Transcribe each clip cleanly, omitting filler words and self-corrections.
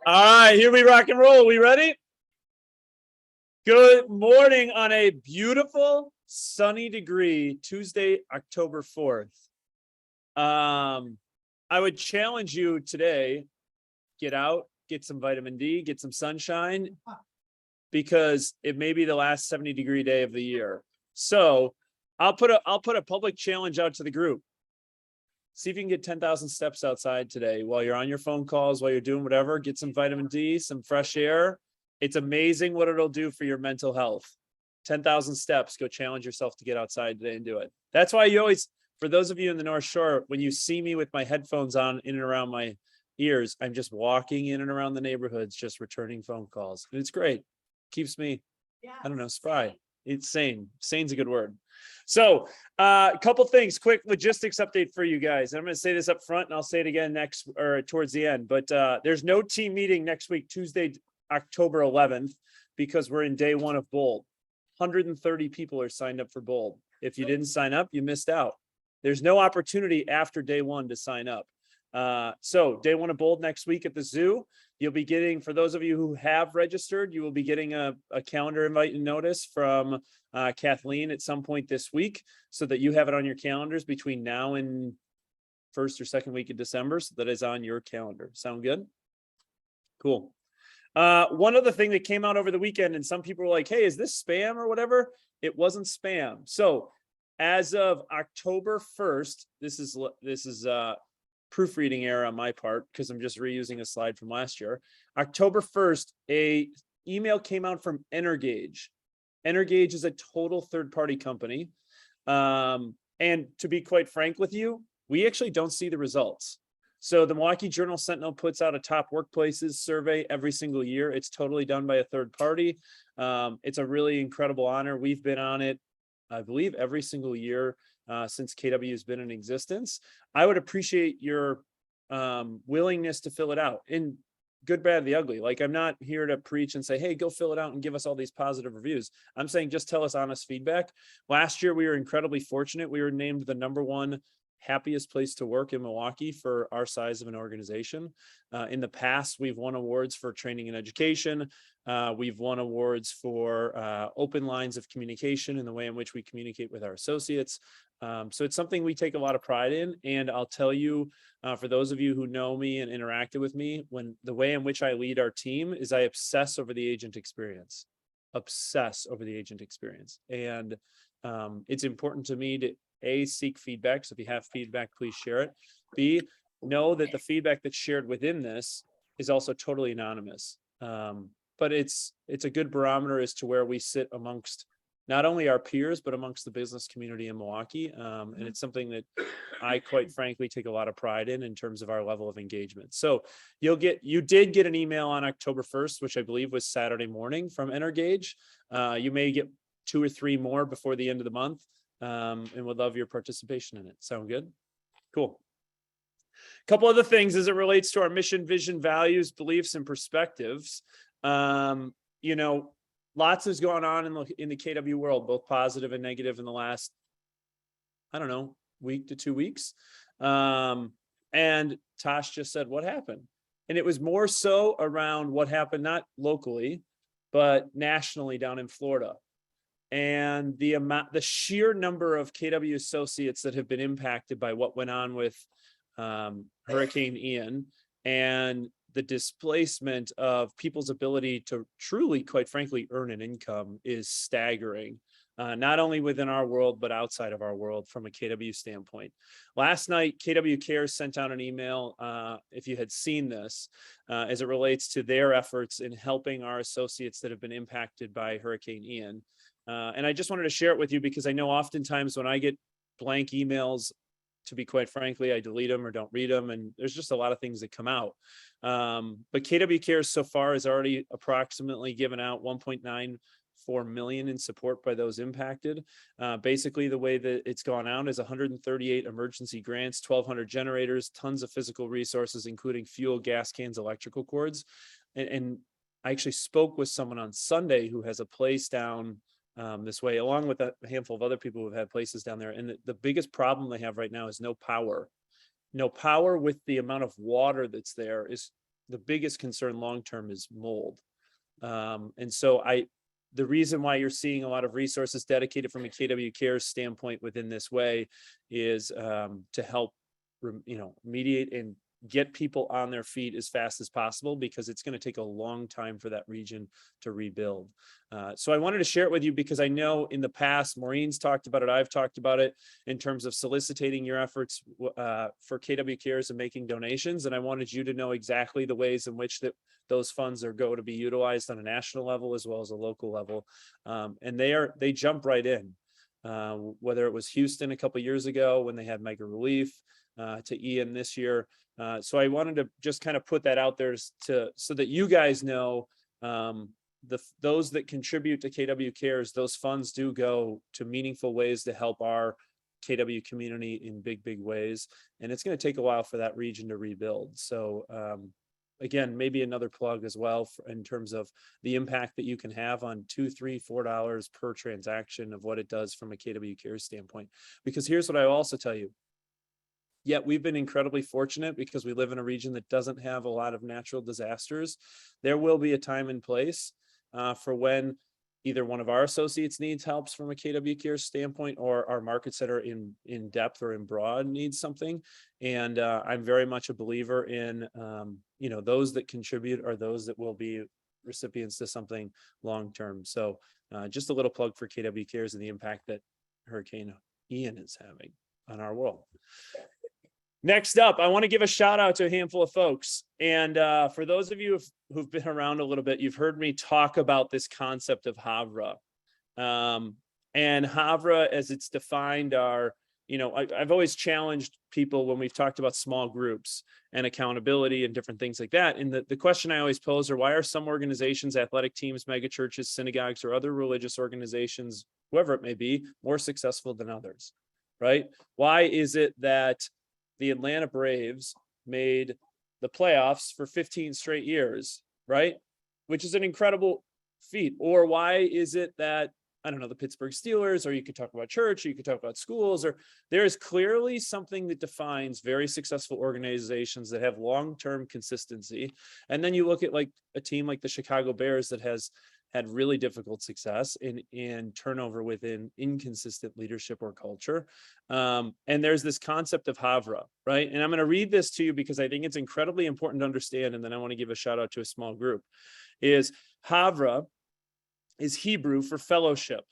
All right, here we rock and roll. We ready? Good morning on a beautiful sunny degree Tuesday, October 4th. I would challenge you today, get out, get some vitamin D, get some sunshine, because it may be the last 70-degree day of the year. So I'll put a public challenge out to the group. See if you can get 10,000 steps outside today while you're on your phone calls, while you're doing whatever. Get some vitamin D, some fresh air. It's amazing what it'll do for your mental health. 10,000 steps. Go challenge yourself to get outside today and do it. That's why you always, for those of you in the North Shore, when you see me with my headphones on in and around my ears, I'm just walking in and around the neighborhoods, just returning phone calls. And it's great. Keeps me, I don't know, spry. It's sane. Sane's a good word. So a couple things, quick logistics update for you guys. I'm going to say this up front and I'll say it again next or towards the end, but there's no team meeting next week, Tuesday, October 11th, because we're in day one of Bold. 130 people are signed up for Bold. If you didn't sign up, you missed out. There's no opportunity after day one to sign up. So day one of Bold next week at the zoo. You'll be getting, for those of you who have registered, you will be getting a calendar invite and notice from Kathleen at some point this week, so that you have it on your calendars between now and first or second week of December, so that is on your calendar. Sound good? Cool. One other thing that came out over the weekend, and some people were like, hey, is this spam or whatever? It wasn't spam. So as of October 1st, this is proofreading error on my part, because I'm just reusing a slide from last year. October 1st, a email came out from Energage. Energage is a total third-party company. And to be quite frank with you, we actually don't see the results. So the Milwaukee Journal Sentinel puts out a top workplaces survey every single year. It's totally done by a third party. It's a really incredible honor. We've been on it, I believe, every single year since KW has been in existence. I would appreciate your willingness to fill it out, in good, bad, the ugly. Like, I'm not here to preach and say, hey, go fill it out and give us all these positive reviews. I'm saying just tell us honest feedback. Last year, we were incredibly fortunate. We were named the #1 happiest place to work in Milwaukee for our size of an organization. In the past, we've won awards for training and education. We've won awards for open lines of communication in the way in which we communicate with our associates. So it's something we take a lot of pride in. And I'll tell you, for those of you who know me and interacted with me, when the way in which I lead our team is I obsess over the agent experience. And it's important to me to A, seek feedback. So if you have feedback, please share it. B, know that the feedback that's shared within this is also totally anonymous. But it's a good barometer as to where we sit amongst not only our peers, but amongst the business community in Milwaukee. And it's something that I quite frankly take a lot of pride in terms of our level of engagement. So you did get an email on October 1st, which I believe was Saturday morning, from Energage. You may get 2 or 3 more before the end of the month. And would love your participation in it. Sound good? Cool. A couple other things as it relates to our mission, vision, values, beliefs, and perspectives. Lots has gone on in the KW world, both positive and negative, in the last, I don't know, week to 2 weeks. And Tosh just said, what happened? And it was more so around what happened, not locally, but nationally down in Florida. And the sheer number of KW associates that have been impacted by what went on with Hurricane Ian, and the displacement of people's ability to truly, quite frankly, earn an income is staggering, not only within our world, but outside of our world from a KW standpoint. Last night, KW Cares sent out an email, if you had seen this, as it relates to their efforts in helping our associates that have been impacted by Hurricane Ian. And I just wanted to share it with you because I know oftentimes when I get blank emails, to be quite frankly, I delete them or don't read them. And there's just a lot of things that come out. But KW Cares so far has already approximately given out 1.94 million in support by those impacted. Basically, the way that it's gone out is 138 emergency grants, 1,200 generators, tons of physical resources, including fuel, gas cans, electrical cords. And I actually spoke with someone on Sunday who has a place down this way, along with a handful of other people who've had places down there. And the biggest problem they have right now is no power. power with the amount of water that's there is the biggest concern long-term is mold. And so the reason why you're seeing a lot of resources dedicated from a KW Cares standpoint within this way is to help, mediate and get people on their feet as fast as possible, because it's going to take a long time for that region to rebuild. So I wanted to share it with you because I know in the past, Maureen's talked about it, I've talked about it in terms of soliciting your efforts for KW Cares and making donations. And I wanted you to know exactly the ways in which those funds are going to be utilized on a national level as well as a local level. And they jump right in, whether it was Houston a couple of years ago when they had mega relief, to Ian this year. So I wanted to just kind of put that out there so that you guys know, those that contribute to KW Cares, those funds do go to meaningful ways to help our KW community in big ways. And it's going to take a while for that region to rebuild. So again, maybe another plug as well in terms of the impact that you can have on $2, $3, $4 per transaction of what it does from a KW Cares standpoint. Because here's what I will also tell you. Yet we've been incredibly fortunate because we live in a region that doesn't have a lot of natural disasters. There will be a time and place for when either one of our associates needs help from a KW Cares standpoint, or our markets that are in depth or in broad needs something. And I'm very much a believer in, those that contribute are those that will be recipients to something long-term. So just a little plug for KW Cares and the impact that Hurricane Ian is having on our world. Next up, I want to give a shout out to a handful of folks. And for those of you who've been around a little bit, you've heard me talk about this concept of Habra. And Habra, as it's defined, I've always challenged people when we've talked about small groups and accountability and different things like that. And the question I always pose are, why are some organizations, athletic teams, megachurches, synagogues, or other religious organizations, whoever it may be, more successful than others, right? Why is it that the Atlanta Braves made the playoffs for 15 straight years, right? Which is an incredible feat. Or why is it that, I don't know, the Pittsburgh Steelers, or you could talk about church, or you could talk about schools, or there is clearly something that defines very successful organizations that have long-term consistency. And then you look at like a team like the Chicago Bears that has had really difficult success in turnover within inconsistent leadership or culture. And there's this concept of Havra, right? And I'm going to read this to you because I think it's incredibly important to understand. And then I want to give a shout out to a small group. Is Havra is Hebrew for fellowship.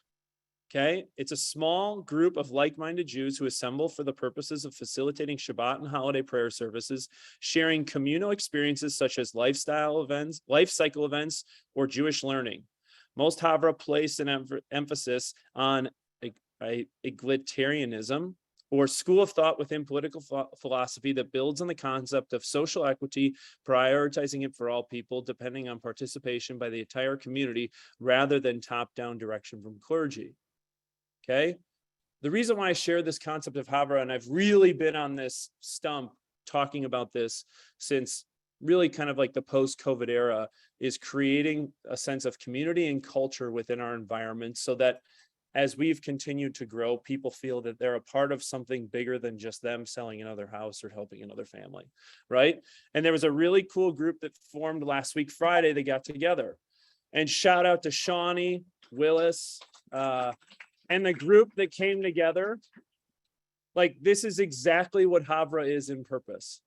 Okay. It's a small group of like-minded Jews who assemble for the purposes of facilitating Shabbat and holiday prayer services, sharing communal experiences such as life cycle events, or Jewish learning. Most Havra place an emphasis on egalitarianism, or school of thought within political philosophy that builds on the concept of social equity, prioritizing it for all people, depending on participation by the entire community rather than top-down direction from clergy. Okay. The reason why I share this concept of Habra, and I've really been on this stump talking about this since really kind of like the post-COVID era, is creating a sense of community and culture within our environment so that as we've continued to grow, people feel that they're a part of something bigger than just them selling another house or helping another family, right? And there was a really cool group that formed last week, Friday, they got together. And shout out to Shawnee, Willis, and the group that came together. Like, this is exactly what Havra is in purpose,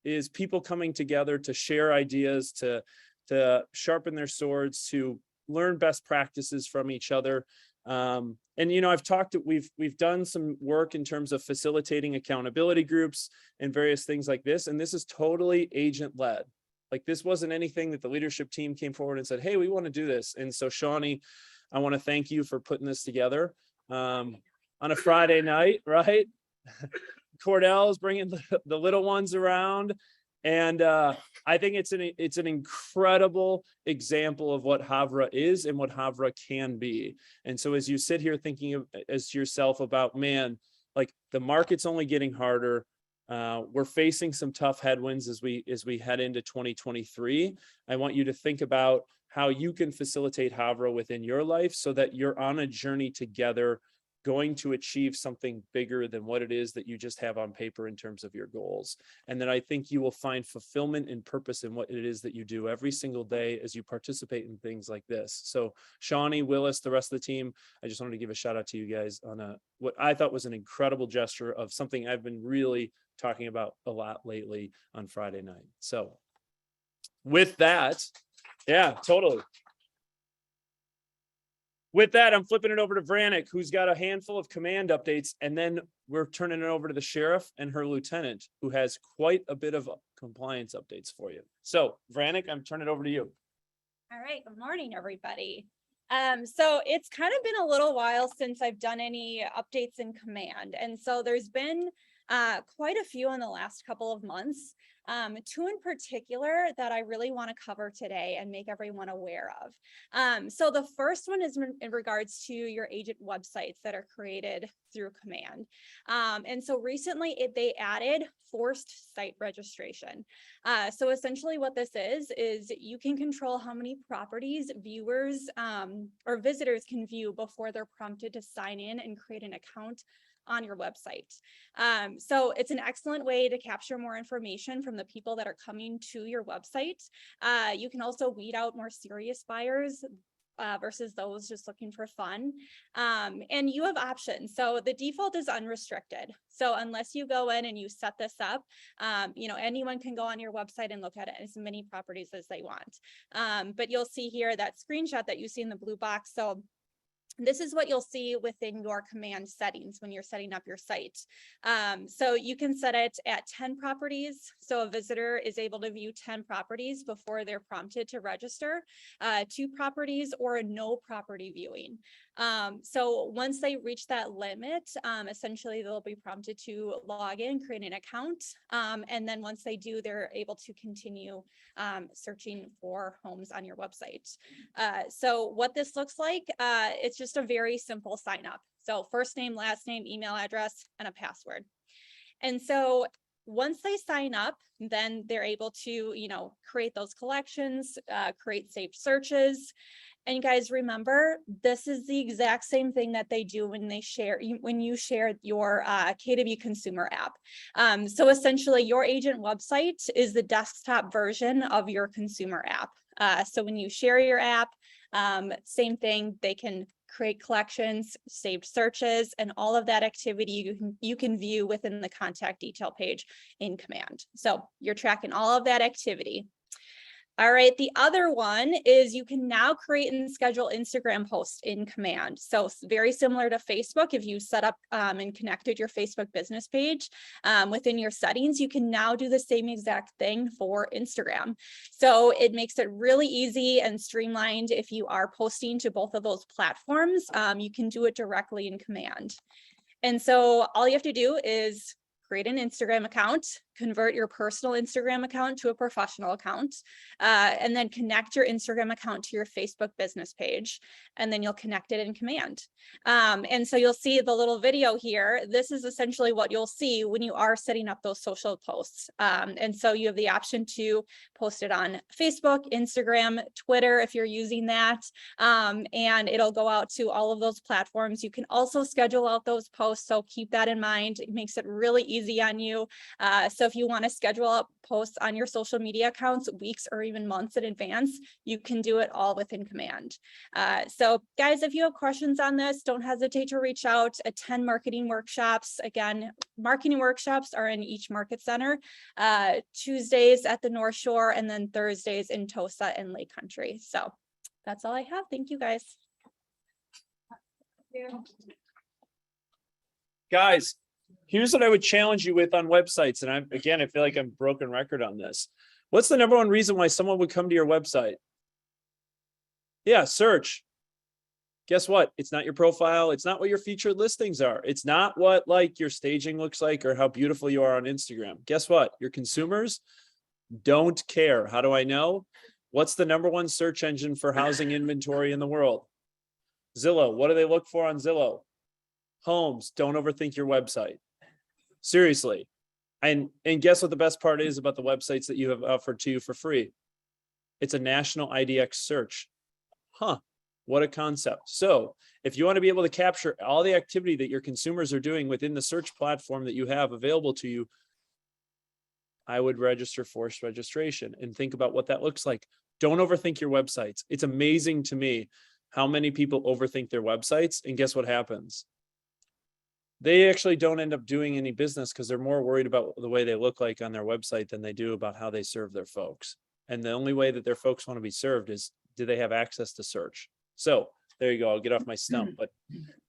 is people coming together to share ideas, to sharpen their swords, to learn best practices from each other. And, we've done some work in terms of facilitating accountability groups and various things like this. And this is totally agent-led. Like, this wasn't anything that the leadership team came forward and said, hey, we want to do this. And so, Shawnee, I want to thank you for putting this together on a Friday night, right? Cordell's bringing the little ones around. And I think it's an incredible example of what Havra is and what Havra can be. And so as you sit here thinking as yourself about, man, like the market's only getting harder. We're facing some tough headwinds as we head into 2023. I want you to think about how you can facilitate Havra within your life so that you're on a journey together, going to achieve something bigger than what it is that you just have on paper in terms of your goals. And then I think you will find fulfillment and purpose in what it is that you do every single day as you participate in things like this. So Shawnee, Willis, the rest of the team, I just wanted to give a shout out to you guys on what I thought was an incredible gesture of something I've been really talking about a lot lately on Friday night. So with that, yeah, totally. With that, I'm flipping it over to Vranek, who's got a handful of command updates, and then we're turning it over to the sheriff and her lieutenant, who has quite a bit of compliance updates for you. So, Vranek, I'm turning it over to you. All right. Good morning, everybody. So it's kind of been a little while since I've done any updates in command, and so there's been quite a few in the last couple of months. Two in particular that I really want to cover today and make everyone aware of. So the first one is in regards to your agent websites that are created through command. And so recently they added forced site registration. So essentially what this is you can control how many properties viewers or visitors can view before they're prompted to sign in and create an account on your website. So it's an excellent way to capture more information from the people that are coming to your website. You can also weed out more serious buyers versus those just looking for fun. And you have options. So the default is unrestricted. So unless you go in and you set this up, anyone can go on your website and look at it as many properties as they want. But you'll see here that screenshot that you see in the blue box. So this is what you'll see within your command settings when you're setting up your site. So you can set it at 10 properties. So a visitor is able to view 10 properties before they're prompted to register, 2 properties, or a no property viewing. So once they reach that limit, essentially they'll be prompted to log in, create an account. And then once they do, they're able to continue searching for homes on your website. So what this looks like, it's just a very simple sign up. So first name, last name, email address, and a password. And so once they sign up, then they're able to, create those collections, create saved searches. And guys, remember, this is the exact same thing that they do when you share your KW consumer app. So essentially, your agent website is the desktop version of your consumer app. So when you share your app, same thing, they can create collections, saved searches, and all of that activity you can view within the contact detail page in command. So you're tracking all of that activity. All right, the other one is you can now create and schedule Instagram posts in command. So very similar to Facebook, if you set up and connected your Facebook business page within your settings, you can now do the same exact thing for Instagram. So it makes it really easy and streamlined. If you are posting to both of those platforms, you can do it directly in command. And so all you have to do is create an Instagram account, convert your personal Instagram account to a professional account, and then connect your Instagram account to your Facebook business page, and then you'll connect it in command. And so you'll see the little video here. This is essentially what you'll see when you are setting up those social posts. And so you have the option to post it on Facebook, Instagram, Twitter, if you're using that, and it'll go out to all of those platforms. You can also schedule out those posts, so keep that in mind. It makes it really easy on you. So if you want to schedule out posts on your social media accounts weeks or even months in advance, you can do it all within command. So guys, if you have questions on this, don't hesitate to reach out. Attend marketing workshops. Again, marketing workshops are in each market center, Tuesdays at the North Shore, and then Thursdays in Tosa and Lake Country. So that's all I have. Thank you, guys. Thank you. Guys, here's what I would challenge you with on websites. And I feel like I'm broken record on this. What's the number one reason why someone would come to your website? Yeah, search. Guess what? It's not your profile. It's not what your featured listings are. It's not what like your staging looks like or how beautiful you are on Instagram. Guess what? Your consumers don't care. How do I know? What's the number one search engine for housing inventory in the world? Zillow. What do they look for on Zillow? Homes. Don't overthink your website. Seriously. And guess what the best part is about the websites that you have offered to you for free? It's a national IDX search. Huh. What a concept. So if you want to be able to capture all the activity that your consumers are doing within the search platform that you have available to you, I would register forced registration and think about what that looks like. Don't overthink your websites. It's amazing to me how many people overthink their websites, and guess what happens? They actually don't end up doing any business because they're more worried about the way they look like on their website than they do about how they serve their folks. And the only way that their folks want to be served is, do they have access to search? So there you go. I'll get off my stump, but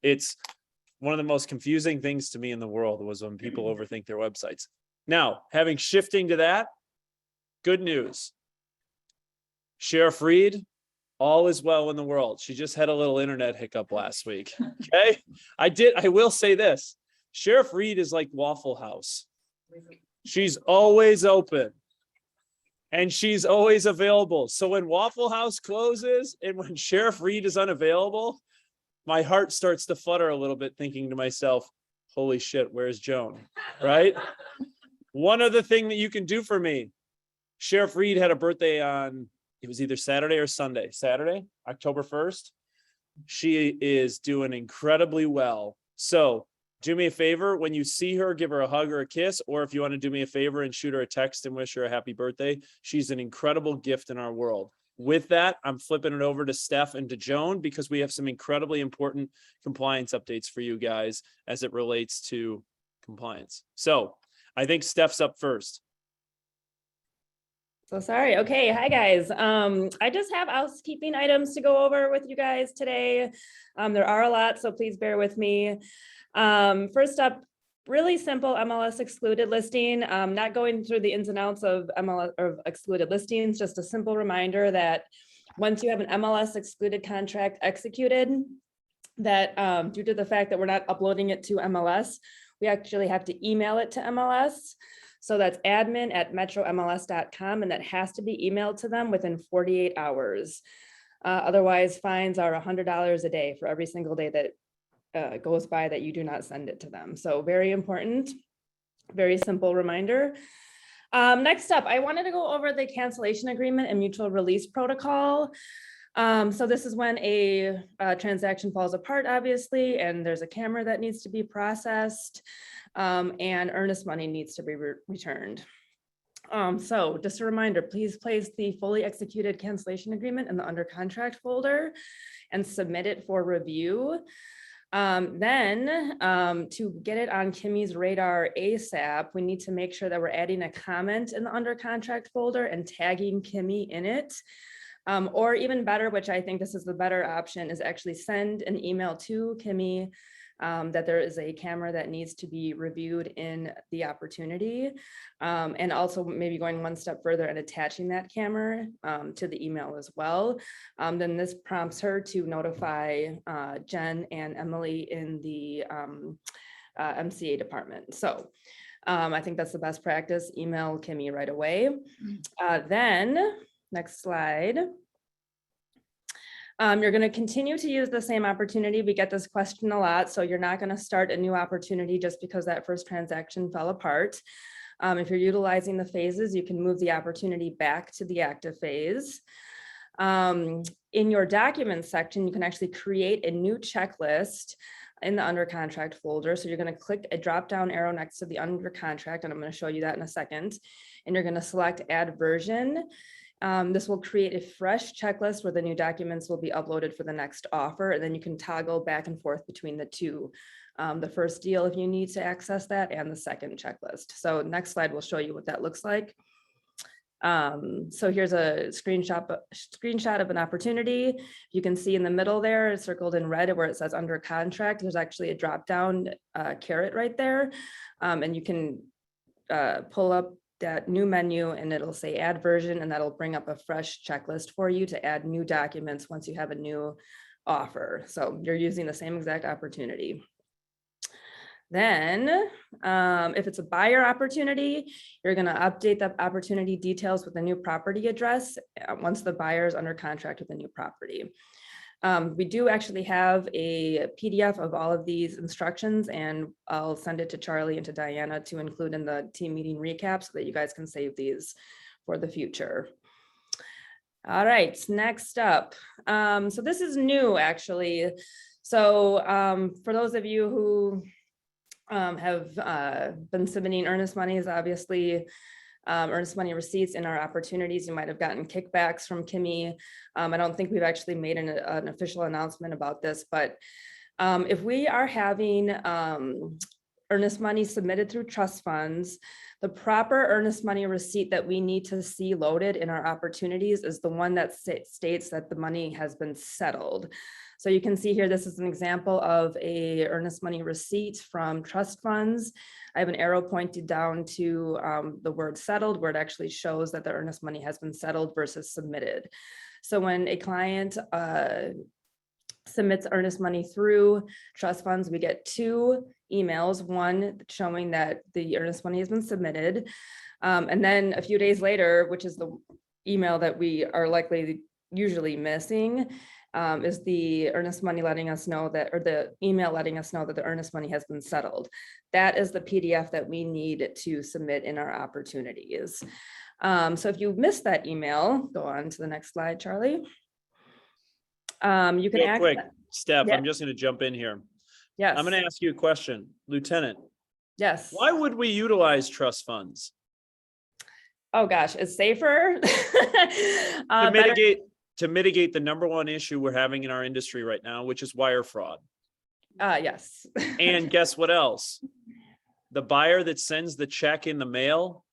it's one of the most confusing things to me in the world was when people overthink their websites. Now, shifting to that, good news. Sheriff Reed, all is well in the world. She just had a little internet hiccup last week. Okay. I will say this. Sheriff Reed is like Waffle House. She's always open and she's always available. So when Waffle House closes and when Sheriff Reed is unavailable, my heart starts to flutter a little bit thinking to myself, holy shit, where's Joan? Right? One other thing that you can do for me, Sheriff Reed had a birthday on, it was either Saturday or Sunday. Saturday, October 1st. She is doing incredibly well. So do me a favor, when you see her, give her a hug or a kiss, or if you want to do me a favor and shoot her a text and wish her a happy birthday. She's an incredible gift in our world. With that, I'm flipping it over to Steph and to Joan because we have some incredibly important compliance updates for you guys as it relates to compliance. So I think Steph's up first. So sorry. Okay. Hi, guys. I just have housekeeping items to go over with you guys today. There are a lot, so please bear with me. First up, really simple MLS excluded listing. Not going through the ins and outs of MLS or excluded listings, just a simple reminder that once you have an MLS excluded contract executed, that due to the fact that we're not uploading it to MLS, we actually have to email it to MLS. So that's admin@metromls.com, and that has to be emailed to them within 48 hours. Otherwise, fines are $100 a day for every single day that goes by that you do not send it to them. So very important, very simple reminder. Next up, I wanted to go over the cancellation agreement and mutual release protocol. So this is when a transaction falls apart, obviously, and there's a camera that needs to be processed, and earnest money needs to be returned. So just a reminder, please place the fully executed cancellation agreement in the under contract folder and submit it for review. Then to get it on Kimmy's radar ASAP, we need to make sure that we're adding a comment in the under contract folder and tagging Kimmy in it. Or even better, which I think this is the better option, is actually send an email to Kimmy that there is a camera that needs to be reviewed in the opportunity. And also maybe going one step further and attaching that camera to the email as well. Then this prompts her to notify Jen and Emily in the MCA department. So I think that's the best practice. Email Kimmy right away. Then next slide. You're going to continue to use the same opportunity. We get this question a lot. So you're not going to start a new opportunity just because that first transaction fell apart. If you're utilizing the phases, you can move the opportunity back to the active phase. In your documents section, you can actually create a new checklist in the under contract folder. So you're going to click a drop down arrow next to the under contract, and I'm going to show you that in a second. And you're going to select add version. This will create a fresh checklist where the new documents will be uploaded for the next offer, and then you can toggle back and forth between the two. The first deal, if you need to access that, and the second checklist. So next slide will show you what that looks like. So here's a screenshot of an opportunity. You can see in the middle there, it's circled in red where it says under contract. There's actually a drop down caret right there, and you can pull up that new menu and it'll say add version, and that'll bring up a fresh checklist for you to add new documents once you have a new offer. So you're using the same exact opportunity. Then if it's a buyer opportunity, you're going to update the opportunity details with a new property address once the buyer is under contract with a new property. We do actually have a PDF of all of these instructions, and I'll send it to Charlie and to Diana to include in the team meeting recap so that you guys can save these for the future. All right, next up. So this is new, actually. So for those of you who have been submitting earnest monies, obviously, earnest money receipts in our opportunities, you might have gotten kickbacks from Kimmy. I don't think we've actually made an official announcement about this, but if we are having earnest money submitted through trust funds, the proper earnest money receipt that we need to see loaded in our opportunities is the one that states that the money has been settled. So you can see here, this is an example of a earnest money receipt from trust funds. I have an arrow pointed down to the word settled, where it actually shows that the earnest money has been settled versus submitted. So when a client submits earnest money through trust funds, we get 2 emails, one showing that the earnest money has been submitted. And then a few days later, which is the email that we are likely usually missing, is the earnest money letting us know that, or the email letting us know that the earnest money has been settled. That is the PDF that we need to submit in our opportunities. So if you missed that email, go on to the next slide, Charlie. You can Real quick, Steph, Yeah. I'm just going to jump in here. Yes. I'm going to ask you a question, Lieutenant. Yes. Why would we utilize trust funds? Oh, gosh, it's safer. To mitigate the number one issue we're having in our industry right now, which is wire fraud. Yes. And guess what else? The buyer that sends the check in the mail,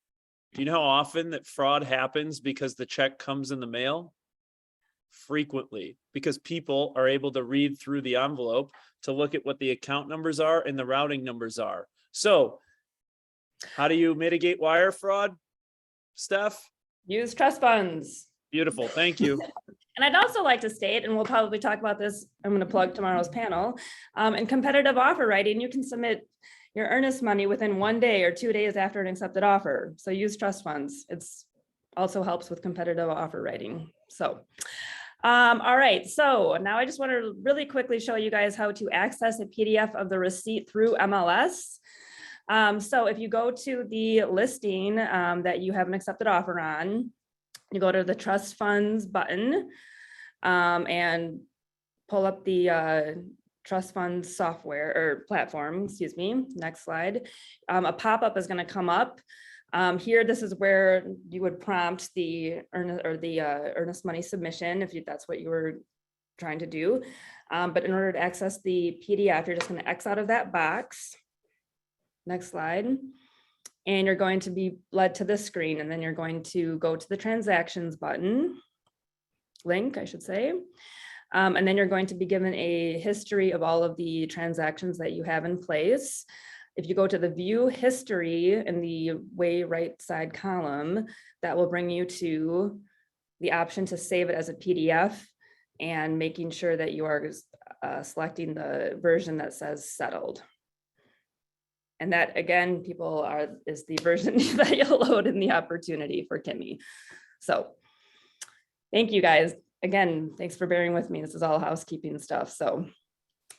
do you know how often that fraud happens because the check comes in the mail? Frequently, because people are able to read through the envelope to look at what the account numbers are and the routing numbers are. So how do you mitigate wire fraud, Steph? Use trust funds. Beautiful. Thank you. And I'd also like to state, and we'll probably talk about this, I'm going to plug tomorrow's panel, in competitive offer writing, you can submit your earnest money within 1 day or 2 days after an accepted offer. So use trust funds. It's also helps with competitive offer writing. So, all right. So now I just want to really quickly show you guys how to access a PDF of the receipt through MLS. So if you go to the listing that you have an accepted offer on, you go to the trust funds button and pull up the trust funds software or platform, excuse me, next slide. A pop-up is going to come up. Here, this is where you would prompt the earnest money submission if that's what you were trying to do. But in order to access the PDF, you're just going to X out of that box. Next slide. And you're going to be led to this screen, and then you're going to go to the transactions button, link, I should say. And then you're going to be given a history of all of the transactions that you have in place. If you go to the view history in the way right side column, that will bring you to the option to save it as a PDF and making sure that you are selecting the version that says settled. And that, again, is the version that you'll load in the opportunity for Kimmy. So thank you guys. Again, thanks for bearing with me. This is all housekeeping stuff. So,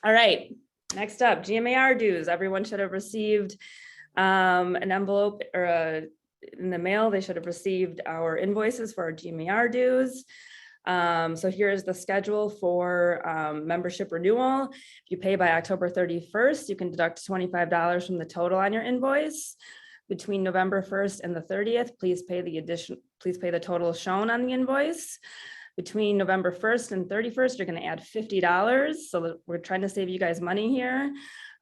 all right, next up, GMAR dues. Everyone should have received an envelope or in the mail. They should have received our invoices for our GMAR dues. So here's the schedule for membership renewal. If you pay by October 31st, you can deduct $25 from the total on your invoice. Between November 1st and the 30th, please pay the total shown on the invoice. Between November 1st and 31st, you're going to add $50. So we're trying to save you guys money here.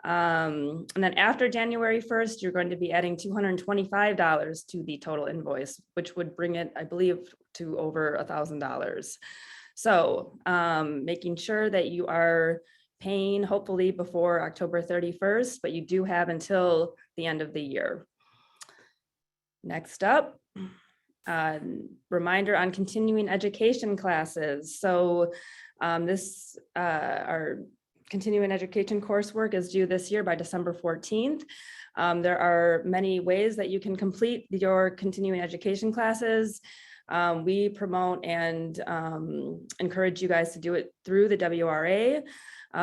And then after January 1st, you're going to be adding $225 to the total invoice, which would bring it, I believe, to over $1,000. So making sure that you are paying hopefully before October 31st, but you do have until the end of the year. Next up, reminder on continuing education classes. So our continuing education coursework is due this year by December 14th. There are many ways that you can complete your continuing education classes. We promote and encourage you guys to do it through the WRA.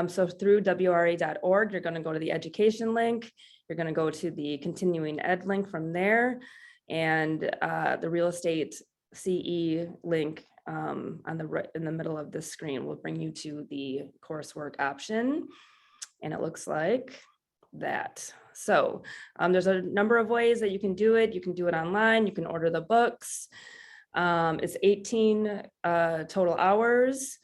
So through WRA.org, you're going to go to the education link. You're going to go to the continuing ed link from there. And the real estate CE link on the right in the middle of the screen will bring you to the coursework option. And it looks like that. So there's a number of ways that you can do it. You can do it online. You can order the books. It's 18 total hours.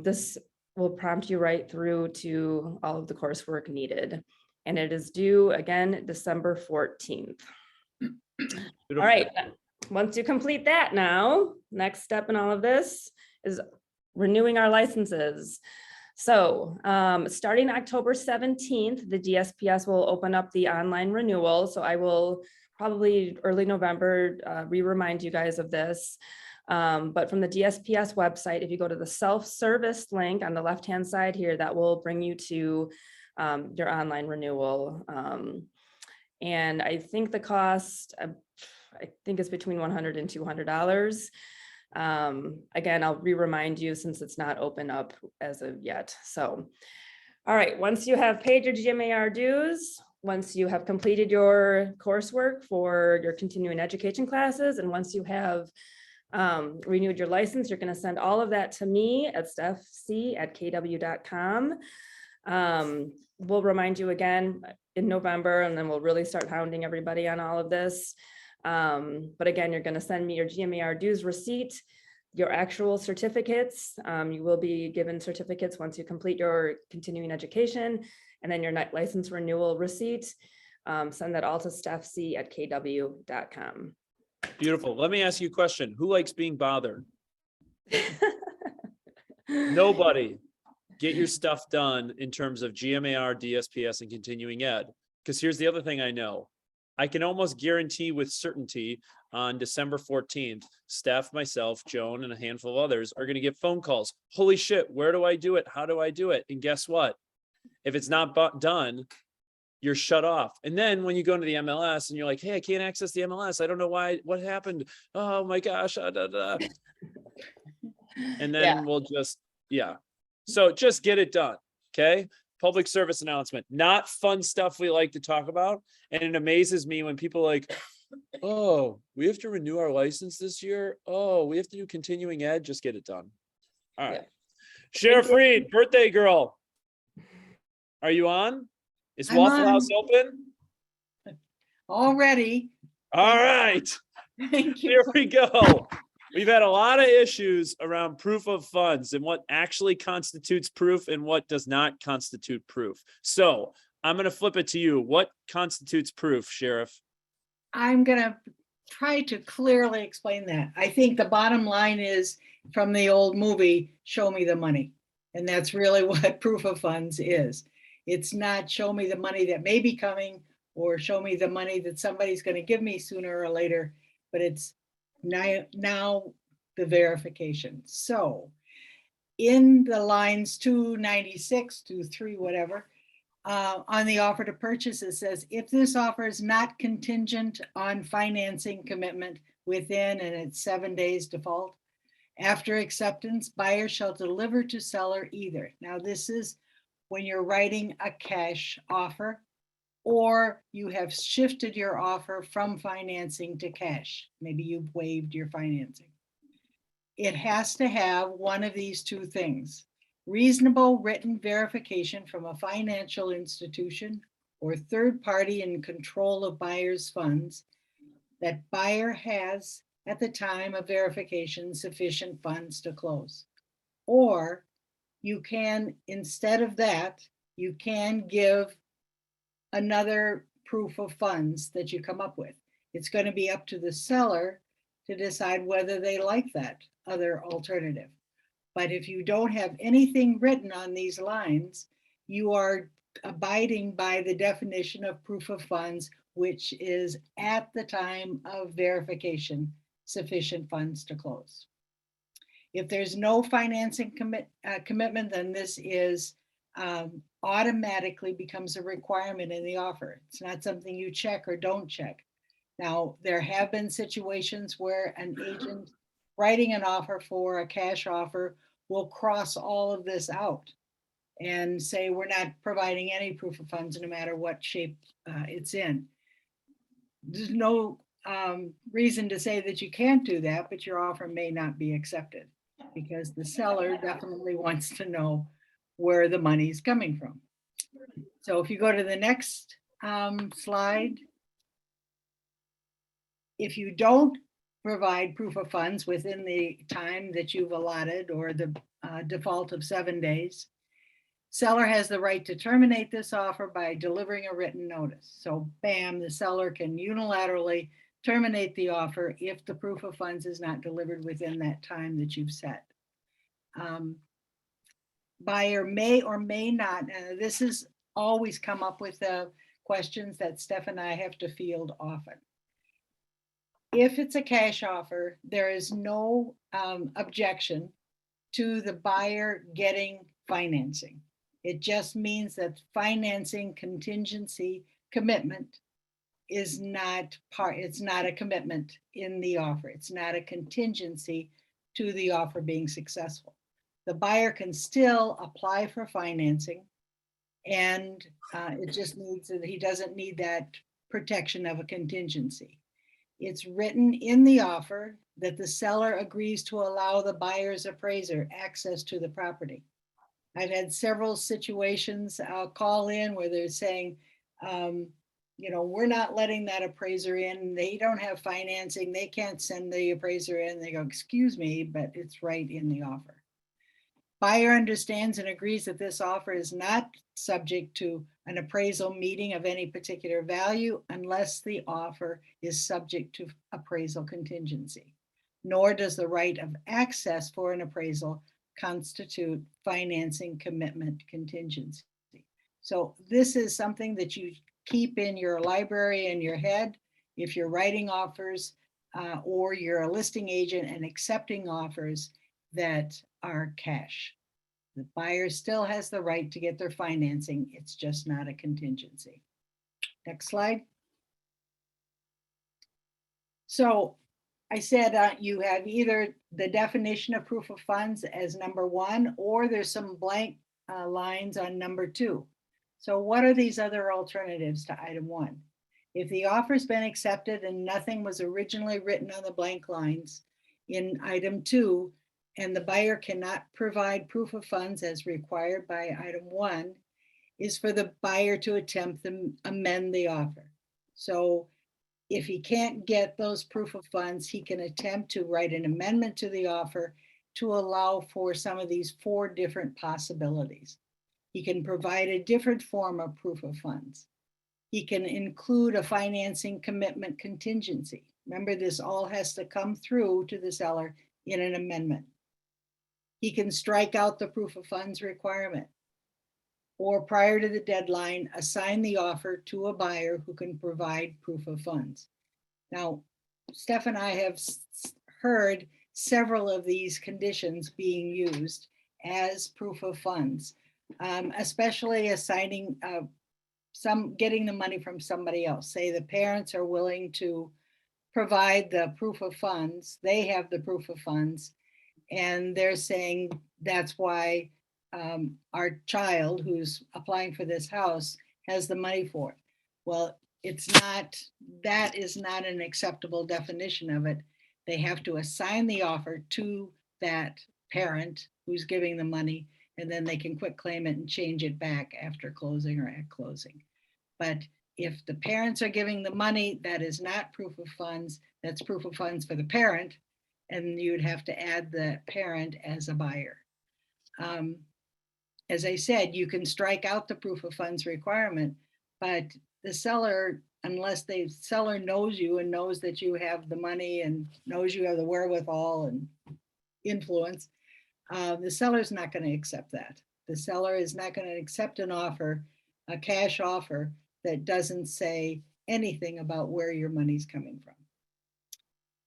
This will prompt you right through to all of the coursework needed. And it is due again, December 14th. All right, once you complete that now, next step in all of this is renewing our licenses. So starting October 17th, the DSPS will open up the online renewal. So I will probably early November re-remind you guys of this. But from the DSPS website, if you go to the self-service link on the left-hand side here, that will bring you to your online renewal. And I think the cost, I think it's between $100 and $200. Again, I'll re-remind you since it's not open up as of yet. So, all right, once you have paid your GMAR dues, once you have completed your coursework for your continuing education classes, and once you have renewed your license, you're going to send all of that to me at stephc@kw.com. We'll remind you again in November, and then we'll really start hounding everybody on all of this. But again, you're going to send me your GMAR dues receipt, your actual certificates. You will be given certificates once you complete your continuing education, and then your license renewal receipt. Send that all to stephc@kw.com. Beautiful. Let me ask you a question. Who likes being bothered? Nobody. Get your stuff done in terms of GMAR, DSPS, and continuing ed. Because here's the other thing I know. I can almost guarantee with certainty on December 14th, Steph, myself, Joan, and a handful of others are going to get phone calls. Holy shit, where do I do it? How do I do it? And guess what? If it's not done, you're shut off. And then when you go into the MLS and you're like, hey, I can't access the MLS. I don't know why, what happened? Oh my gosh. And then we'll just, So just get it done. Okay. Public service announcement, not fun stuff we like to talk about. And it amazes me when people are like, oh, we have to renew our license this year. Oh, we have to do continuing ed. Just get it done. All right. Sheriff Reed, birthday girl. Are you on? Is I'm Waffle on. House open? Already. All right. Thank you. Here we go. We've had a lot of issues around proof of funds and what actually constitutes proof and what does not constitute proof. So I'm going to flip it to you. What constitutes proof, Sheriff? I'm going to try to clearly explain that. I think the bottom line is from the old movie, Show Me the Money. And that's really what proof of funds is. It's not show me the money that may be coming or show me the money that somebody's going to give me sooner or later, but it's now the verification. So in the lines 296 to 3, whatever, on the offer to purchase, it says, if this offer is not contingent on financing commitment within, and it's 7 days default, after acceptance, buyer shall deliver to seller either. Now this is when you're writing a cash offer, or you have shifted your offer from financing to cash. Maybe you've waived your financing. It has to have one of these two things: reasonable written verification from a financial institution or third party in control of buyer's funds that buyer has at the time of verification sufficient funds to close. Or you can, instead of that, you can give another proof of funds that you come up with. It's going to be up to the seller to decide whether they like that other alternative. But if you don't have anything written on these lines, you are abiding by the definition of proof of funds, which is at the time of verification, sufficient funds to close. If there's no financing commitment, then this is automatically becomes a requirement in the offer. It's not something you check or don't check. Now, there have been situations where an agent writing an offer for a cash offer will cross all of this out and say, we're not providing any proof of funds no matter what shape it's in. There's no reason to say that you can't do that, but your offer may not be accepted because the seller definitely wants to know where the money's coming from. So if you go to the next slide, if you don't provide proof of funds within the time that you've allotted or the default of 7 days, seller has the right to terminate this offer by delivering a written notice. So bam, the seller can unilaterally terminate the offer if the proof of funds is not delivered within that time that you've set. Buyer may or may not, this has always come up with questions that Steph and I have to field often. If it's a cash offer, there is no objection to the buyer getting financing. It just means that financing contingency commitment is not it's not a commitment in the offer. It's not a contingency to the offer being successful. The buyer can still apply for financing, and it just means that he doesn't need that protection of a contingency. It's written in the offer that the seller agrees to allow the buyer's appraiser access to the property. I've had several situations call in where they're saying, we're not letting that appraiser in. They don't have financing. They can't send the appraiser in. They go, excuse me, but it's right in the offer. Buyer understands and agrees that this offer is not subject to an appraisal meeting of any particular value unless the offer is subject to appraisal contingency, nor does the right of access for an appraisal constitute financing commitment contingency. So this is something that you keep in your library in your head if you're writing offers or you're a listing agent and accepting offers that are cash. The buyer still has the right to get their financing. It's just not a contingency. Next slide. So I said you have either the definition of proof of funds as number 1, or there's some blank lines on number 2. So what are these other alternatives to item 1? If the offer's been accepted and nothing was originally written on the blank lines in item 2, and the buyer cannot provide proof of funds as required by item 1, is for the buyer to attempt to amend the offer. So if he can't get those proof of funds, he can attempt to write an amendment to the offer to allow for some of these 4 different possibilities. He can provide a different form of proof of funds. He can include a financing commitment contingency. Remember, this all has to come through to the seller in an amendment. He can strike out the proof of funds requirement, or prior to the deadline, assign the offer to a buyer who can provide proof of funds. Now, Steph and I have heard several of these conditions being used as proof of funds, especially assigning getting the money from somebody else. Say the parents are willing to provide the proof of funds, they have the proof of funds, and they're saying that's why our child who's applying for this house has the money for it. Well, that is not an acceptable definition of it. They have to assign the offer to that parent who's giving the money, and then they can quit claim it and change it back after closing or at closing. But if the parents are giving the money, that is not proof of funds. That's proof of funds for the parent, and you'd have to add the parent as a buyer. As I said, you can strike out the proof of funds requirement, but the seller, unless the seller knows you and knows that you have the money and knows you have the wherewithal and influence, the seller is not going to accept that. The seller is not going to accept an offer, a cash offer, that doesn't say anything about where your money's coming from.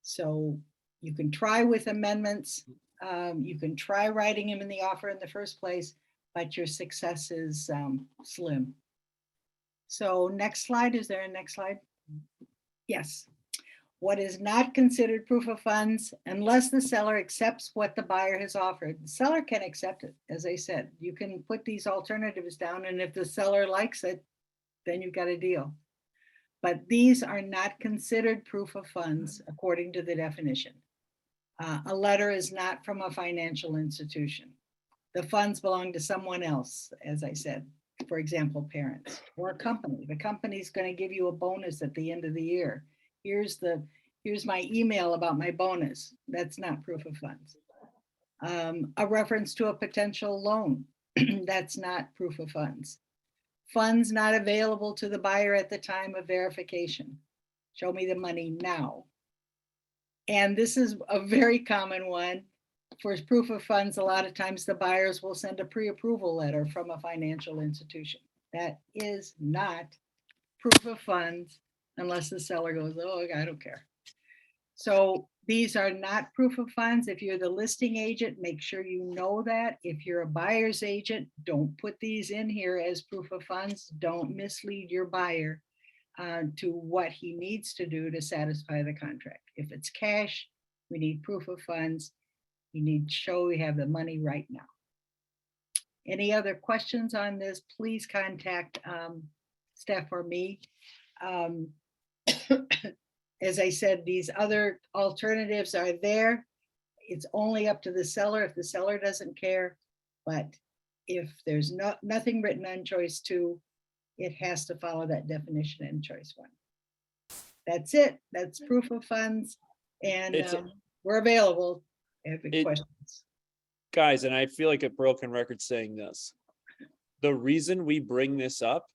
So you can try with amendments. You can try writing them in the offer in the first place, but your success is slim. So next slide, is there a next slide? Yes. What is not considered proof of funds unless the seller accepts what the buyer has offered. The seller can accept it, as I said. You can put these alternatives down, and if the seller likes it, then you've got a deal. But these are not considered proof of funds according to the definition. A letter is not from a financial institution. The funds belong to someone else, as I said, for example, parents or a company. The company's going to give you a bonus at the end of the year. Here's my email about my bonus. That's not proof of funds. A reference to a potential loan. That's not proof of funds. Funds not available to the buyer at the time of verification. Show me the money now. And this is a very common one. For proof of funds, a lot of times the buyers will send a pre-approval letter from a financial institution. That is not proof of funds unless the seller goes, oh, I don't care. So these are not proof of funds. If you're the listing agent, make sure you know that. If you're a buyer's agent, don't put these in here as proof of funds. Don't mislead your buyer to what he needs to do to satisfy the contract. If it's cash, we need proof of funds. You need to show we have the money right now. Any other questions on this, please contact Steph or me. As I said, these other alternatives are there. It's only up to the seller if the seller doesn't care. But if there's nothing written on choice 2, it has to follow that definition in choice 1. That's it. That's proof of funds. And we're available. Any questions? Guys, and I feel like a broken record saying this. The reason we bring this up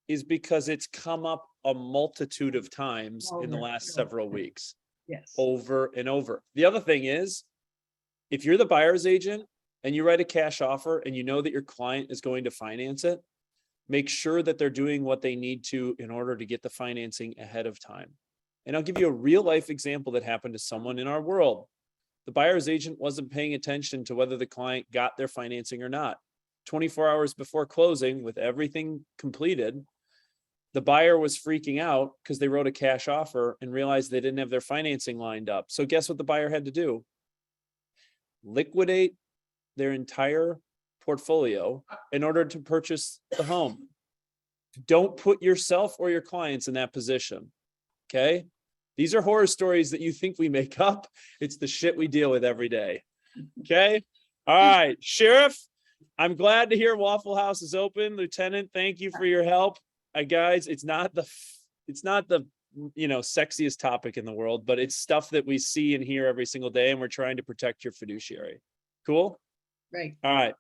is because it's come up a multitude of times in the last several weeks. Yes. Over and over. The other thing is, if you're the buyer's agent and you write a cash offer and you know that your client is going to finance it, make sure that they're doing what they need to in order to get the financing ahead of time. And I'll give you a real life example that happened to someone in our world. The buyer's agent wasn't paying attention to whether the client got their financing or not. 24 hours before closing, with everything completed, the buyer was freaking out because they wrote a cash offer and realized they didn't have their financing lined up. So guess what the buyer had to do? Liquidate their entire portfolio in order to purchase the home. Don't put yourself or your clients in that position. Okay? These are horror stories that you think we make up. It's the shit we deal with every day. Okay? All right, Sheriff, I'm glad to hear Waffle House is open. Lieutenant, thank you for your help. Guys, it's not the sexiest topic in the world, but it's stuff that we see and hear every single day, and we're trying to protect your fiduciary. Cool? Right. All right.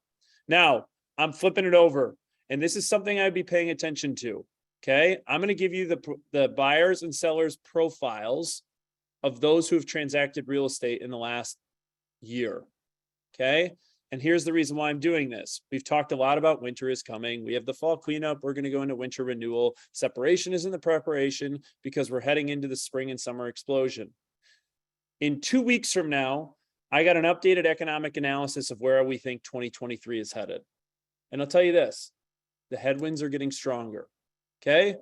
Now, I'm flipping it over, and this is something I'd be paying attention to. Okay, I'm going to give you the buyers and sellers profiles of those who have transacted real estate in the last year. Okay, and here's the reason why I'm doing this. We've talked a lot about winter is coming. We have the fall cleanup. We're going to go into winter renewal. Separation is in the preparation because we're heading into the spring and summer explosion. In 2 weeks from now, I got an updated economic analysis of where we think 2023 is headed. And I'll tell you this, the headwinds are getting stronger. Okay.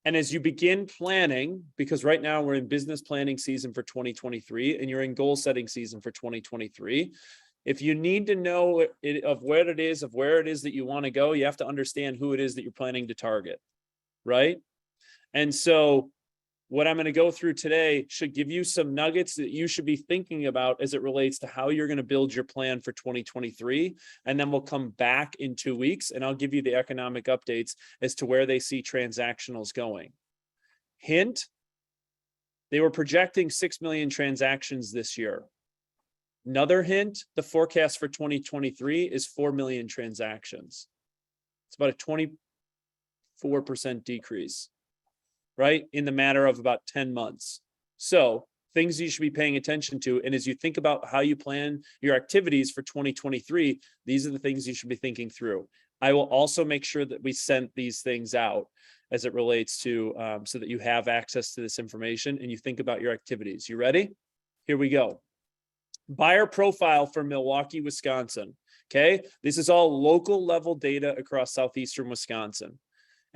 And as you begin planning, because right now we're in business planning season for 2023 and you're in goal setting season for 2023, if you need to know of where it is that you want to go, you have to understand who it is that you're planning to target. Right. And so what I'm going to go through today should give you some nuggets that you should be thinking about as it relates to how you're going to build your plan for 2023. And then we'll come back in 2 weeks and I'll give you the economic updates as to where they see transactionals going. Hint, they were projecting 6 million transactions this year. Another hint, the forecast for 2023 is 4 million transactions. It's about a 24% decrease. Right? In the matter of about 10 months. So things you should be paying attention to. And as you think about how you plan your activities for 2023, these are the things you should be thinking through. I will also make sure that we send these things out as it relates to, so that you have access to this information and you think about your activities. You ready? Here we go. Buyer profile for Milwaukee, Wisconsin. Okay. This is all local level data across southeastern Wisconsin.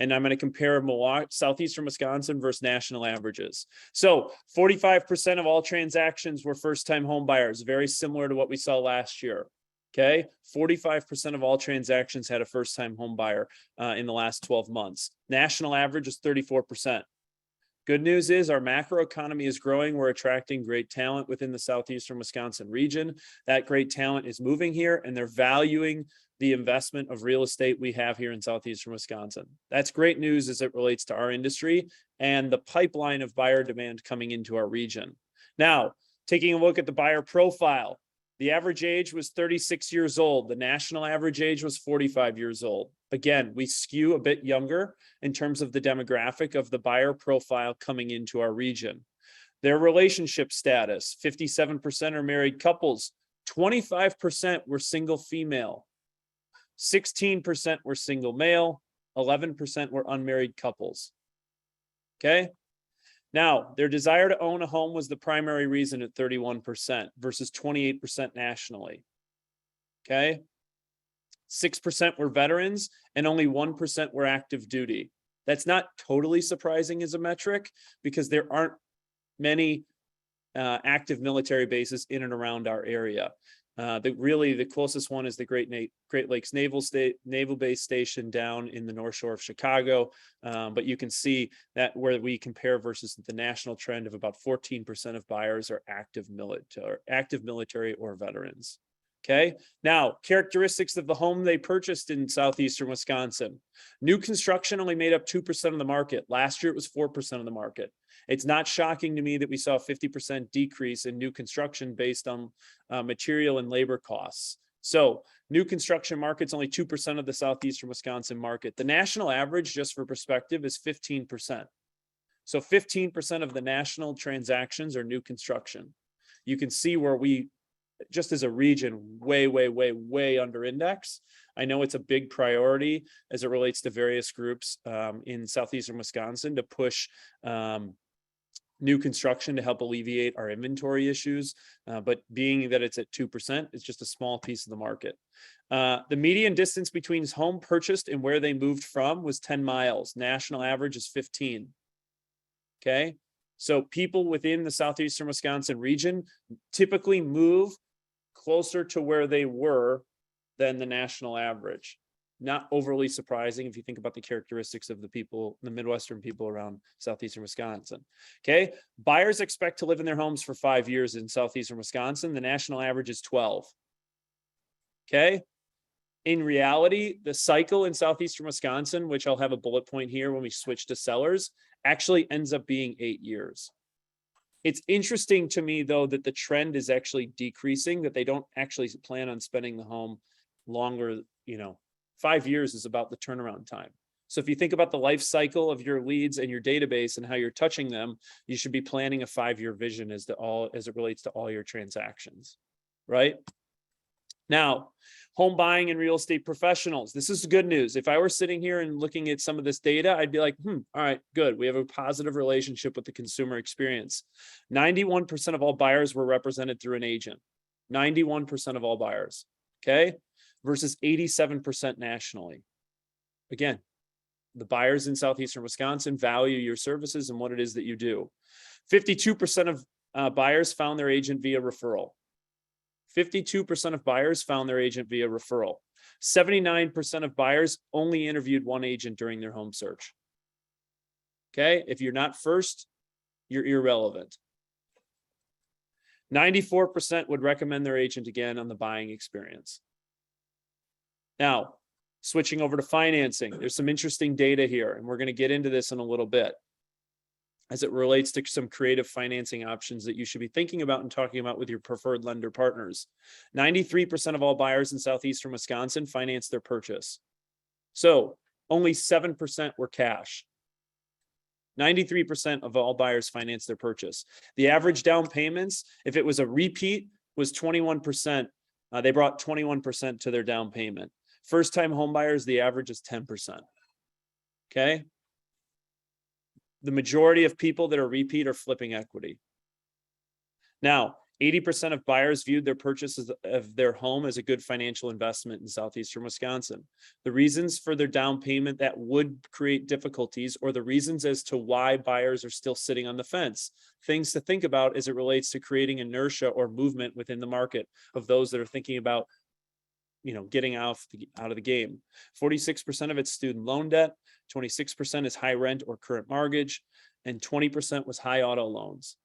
And I'm going to compare southeastern Wisconsin versus national averages. So 45% of all transactions were first-time home buyers, very similar to what we saw last year. Okay, 45% of all transactions had a first-time home buyer in the last 12 months. National average is 34%. Good news is our macro economy is growing. We're attracting great talent within the southeastern Wisconsin region. That great talent is moving here and they're valuing the investment of real estate we have here in southeastern Wisconsin. That's great news as it relates to our industry and the pipeline of buyer demand coming into our region. Now, taking a look at the buyer profile, the average age was 36 years old. The national average age was 45 years old. Again, we skew a bit younger in terms of the demographic of the buyer profile coming into our region. Their relationship status, 57% are married couples, 25% were single female, 16% were single male, 11% were unmarried couples. Okay. Now, their desire to own a home was the primary reason at 31% versus 28% nationally. Okay. 6% were veterans and only 1% were active duty. That's not totally surprising as a metric because there aren't many active military bases in and around our area. The closest one is the Great Lakes Naval Base Station down in the North Shore of Chicago. But you can see that where we compare versus the national trend of about 14% of buyers are active military or veterans. Okay. Now, characteristics of the home they purchased in southeastern Wisconsin. New construction only made up 2% of the market. Last year, it was 4% of the market. It's not shocking to me that we saw a 50% decrease in new construction based on material and labor costs. So new construction market's only 2% of the southeastern Wisconsin market. The national average, just for perspective, is 15%. So 15% of the national transactions are new construction. You can see where we, just as a region, way under index. I know it's a big priority as it relates to various groups in southeastern Wisconsin to push new construction to help alleviate our inventory issues. But being that it's at 2%, it's just a small piece of the market. The median distance between home purchased and where they moved from was 10 miles. National average is 15. Okay. So people within the southeastern Wisconsin region typically move closer to where they were than the national average. Not overly surprising if you think about the characteristics of the people, the Midwestern people around southeastern Wisconsin. Okay. Buyers expect to live in their homes for 5 years in southeastern Wisconsin. The national average is 12. Okay. In reality, the cycle in southeastern Wisconsin, which I'll have a bullet point here when we switch to sellers, actually ends up being 8 years. It's interesting to me, though, that the trend is actually decreasing, that they don't actually plan on spending the home longer. 5 years is about the turnaround time. So if you think about the life cycle of your leads and your database and how you're touching them, you should be planning a 5-year vision as it relates to all your transactions, right? Now, home buying and real estate professionals. This is good news. If I were sitting here and looking at some of this data, I'd be like, all right, good. We have a positive relationship with the consumer experience. 91% of all buyers were represented through an agent. 91% of all buyers, okay? Versus 87% nationally. Again, the buyers in southeastern Wisconsin value your services and what it is that you do. 52% of buyers found their agent via referral. 52% of buyers found their agent via referral. 79% of buyers only interviewed one agent during their home search. Okay, if you're not first, you're irrelevant. 94% would recommend their agent again on the buying experience. Now, switching over to financing, there's some interesting data here, and we're going to get into this in a little bit as it relates to some creative financing options that you should be thinking about and talking about with your preferred lender partners. 93% of all buyers in southeastern Wisconsin financed their purchase. So only 7% were cash. 93% of all buyers financed their purchase. The average down payments, if it was a repeat, was 21%. They brought 21% to their down payment. First-time home buyers, the average is 10%. Okay. The majority of people that are repeat are flipping equity. Now, 80% of buyers viewed their purchases of their home as a good financial investment in southeastern Wisconsin. The reasons for their down payment that would create difficulties, or the reasons as to why buyers are still sitting on the fence. Things to think about as it relates to creating inertia or movement within the market of those that are thinking about getting out of the game. 46% of it's student loan debt, 26% is high rent or current mortgage, and 20% was high auto loans.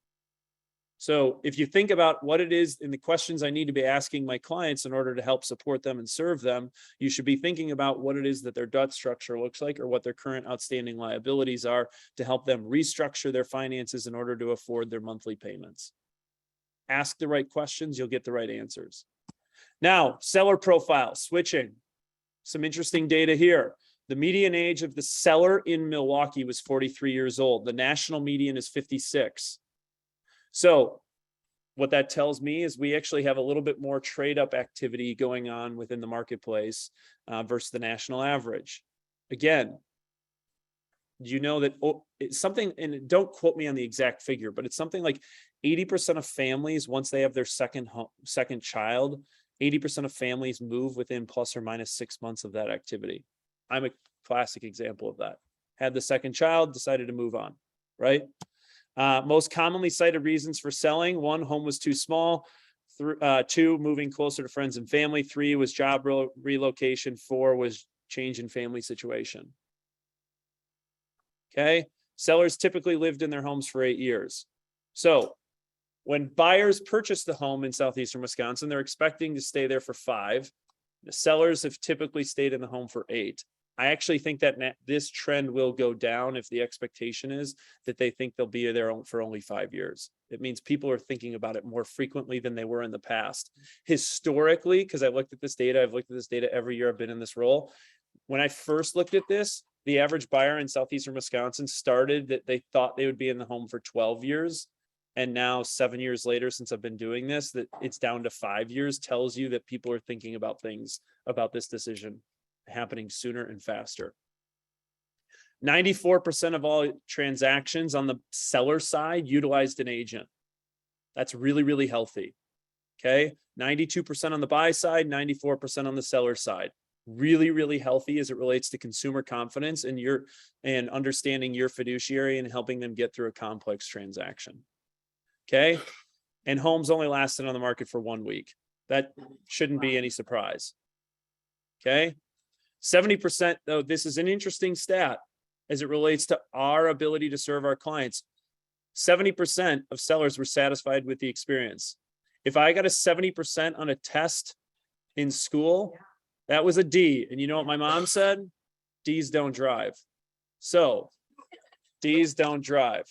So if you think about what it is in the questions I need to be asking my clients in order to help support them and serve them, you should be thinking about what it is that their debt structure looks like or what their current outstanding liabilities are to help them restructure their finances in order to afford their monthly payments. Ask the right questions, you'll get the right answers. Now, seller profile, switching. Some interesting data here. The median age of the seller in Milwaukee was 43 years old. The national median is 56. So what that tells me is we actually have a little bit more trade up activity going on within the marketplace versus the national average. Again, you know that it's something, and don't quote me on the exact figure, but it's something like 80% of families, once they have their second child, 80% of families move within plus or minus 6 months of that activity. I'm a classic example of that. Had the second child, decided to move on, right? Most commonly cited reasons for selling: 1, home was too small; 2, moving closer to friends and family; 3 was job relocation; 4 was change in family situation. Okay, sellers typically lived in their homes for 8 years. So when buyers purchase the home in southeastern Wisconsin, they're expecting to stay there for 5. The sellers have typically stayed in the home for 8. I actually think that this trend will go down if the expectation is that they think they'll be there for only 5 years. It means people are thinking about it more frequently than they were in the past. Historically, because I've looked at this data, I've looked at this data every year I've been in this role. When I first looked at this, the average buyer in southeastern Wisconsin started that they thought they would be in the home for 12 years. And now 7 years later, since I've been doing this, that it's down to 5 years, tells you that people are thinking about things about this decision happening sooner and faster. 94% of all transactions on the seller side utilized an agent. That's really, really healthy. Okay. 92% on the buy side, 94% on the seller side. Really, really healthy as it relates to consumer confidence and understanding your fiduciary and helping them get through a complex transaction. Okay. And homes only lasted on the market for 1 week. That shouldn't be any surprise. Okay. 70%, though, this is an interesting stat as it relates to our ability to serve our clients. 70% of sellers were satisfied with the experience. If I got a 70% on a test in school, that was a D. And you know what my mom said? D's don't drive. So D's don't drive.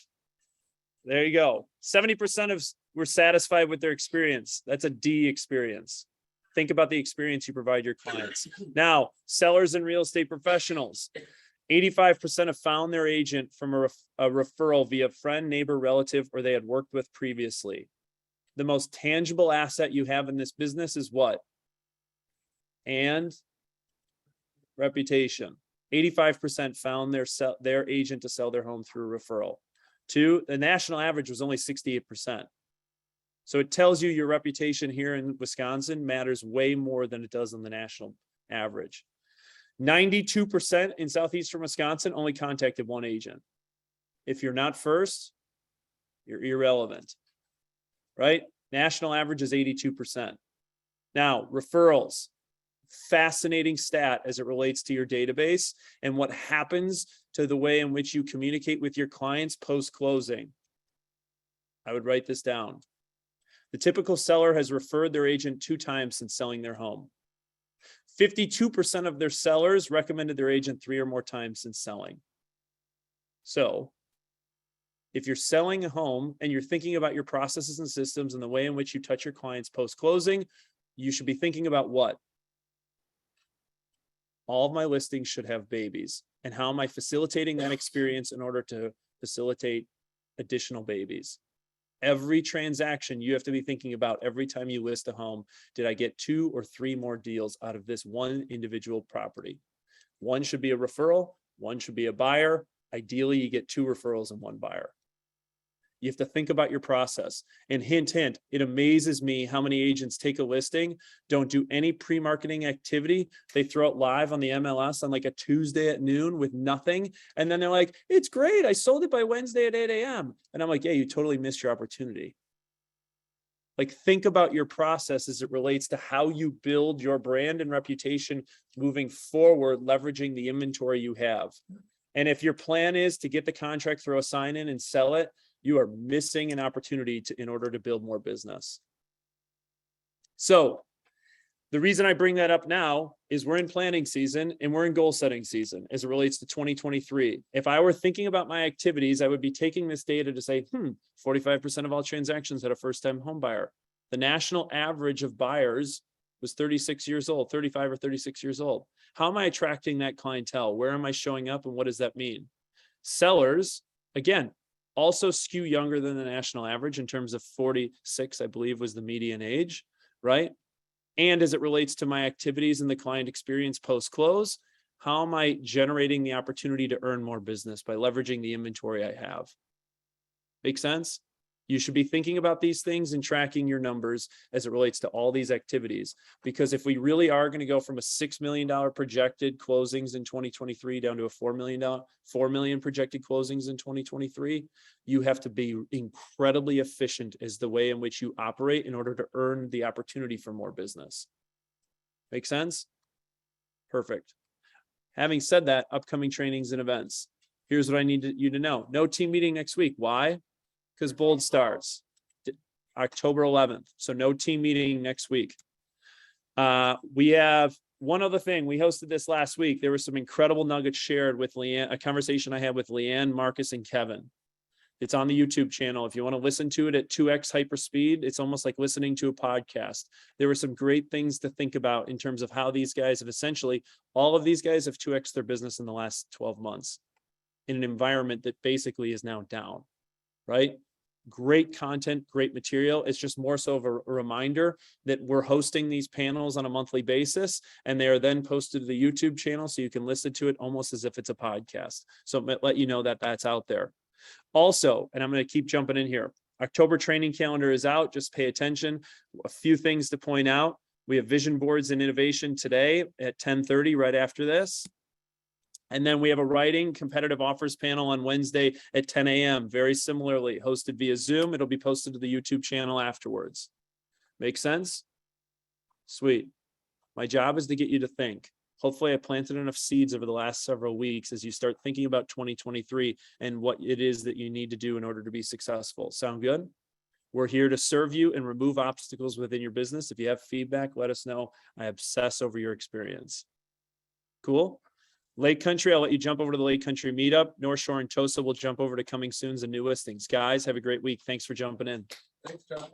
There you go. 70% were satisfied with their experience. That's a D experience. Think about the experience you provide your clients. Now, sellers and real estate professionals, 85% have found their agent from a referral via friend, neighbor, relative, or they had worked with previously. The most tangible asset you have in this business is what? And reputation. 85% found their agent to sell their home through a referral. 2, the national average was only 68%. So it tells you your reputation here in Wisconsin matters way more than it does on the national average. 92% in southeastern Wisconsin only contacted one agent. If you're not first, you're irrelevant, right? National average is 82%. Now, referrals, fascinating stat as it relates to your database and what happens to the way in which you communicate with your clients post-closing. I would write this down. The typical seller has referred their agent 2 times since selling their home. 52% of their sellers recommended their agent 3 or more times since selling. So if you're selling a home and you're thinking about your processes and systems and the way in which you touch your clients post-closing, you should be thinking about what? All of my listings should have babies. And how am I facilitating that experience in order to facilitate additional babies? Every transaction you have to be thinking about every time you list a home. Did I get 2 or 3 more deals out of this one individual property? One should be a referral. One should be a buyer. Ideally, you get 2 referrals and 1 buyer. You have to think about your process. And hint, hint, it amazes me how many agents take a listing, don't do any pre-marketing activity. They throw it live on the MLS on like a Tuesday at noon with nothing. And then they're like, it's great. I sold it by Wednesday at 8 a.m. And I'm like, yeah, you totally missed your opportunity. Like, think about your process as it relates to how you build your brand and reputation moving forward, leveraging the inventory you have. And if your plan is to get the contract, throw a sign in and sell it, you are missing an opportunity in order to build more business. So the reason I bring that up now is we're in planning season and we're in goal setting season as it relates to 2023. If I were thinking about my activities, I would be taking this data to say, 45% of all transactions had a first-time home buyer. The national average of buyers was 36 years old, 35 or 36 years old. How am I attracting that clientele? Where am I showing up? And what does that mean? Sellers, again, also skew younger than the national average in terms of 46, I believe was the median age, right? And as it relates to my activities and the client experience post-close, how am I generating the opportunity to earn more business by leveraging the inventory I have? Make sense? You should be thinking about these things and tracking your numbers as it relates to all these activities. Because if we really are going to go from a $6 million projected closings in 2023 down to a $4 million projected closings in 2023, you have to be incredibly efficient as the way in which you operate in order to earn the opportunity for more business. Make sense? Perfect. Having said that, upcoming trainings and events. Here's what I need you to know. No team meeting next week. Why? Because Bold starts October 11th. So no team meeting next week. We have one other thing. We hosted this last week. There were some incredible nuggets shared with Leanne, a conversation I had with Leanne, Marcus, and Kevin. It's on the YouTube channel. If you want to listen to it at 2x hyperspeed, it's almost like listening to a podcast. There were some great things to think about in terms of how these guys have essentially, all of these guys have 2x their business in the last 12 months in an environment that basically is now down. Right? Great content, great material. It's just more so of a reminder that we're hosting these panels on a monthly basis, and they are then posted to the YouTube channel so you can listen to it almost as if it's a podcast. So let you know that that's out there. Also, and I'm going to keep jumping in here, October training calendar is out. Just pay attention. A few things to point out. We have vision boards and innovation today at 10:30 right after this. And then we have a writing competitive offers panel on Wednesday at 10 a.m. Very similarly, hosted via Zoom. It'll be posted to the YouTube channel afterwards. Make sense? Sweet. My job is to get you to think. Hopefully I planted enough seeds over the last several weeks as you start thinking about 2023 and what it is that you need to do in order to be successful. Sound good? We're here to serve you and remove obstacles within your business. If you have feedback, let us know. I obsess over your experience. Cool? Lake Country, I'll let you jump over to the Lake Country meetup. North Shore and Tosa will jump over to coming soons and new listings. Guys, have a great week. Thanks for jumping in. Thanks, John.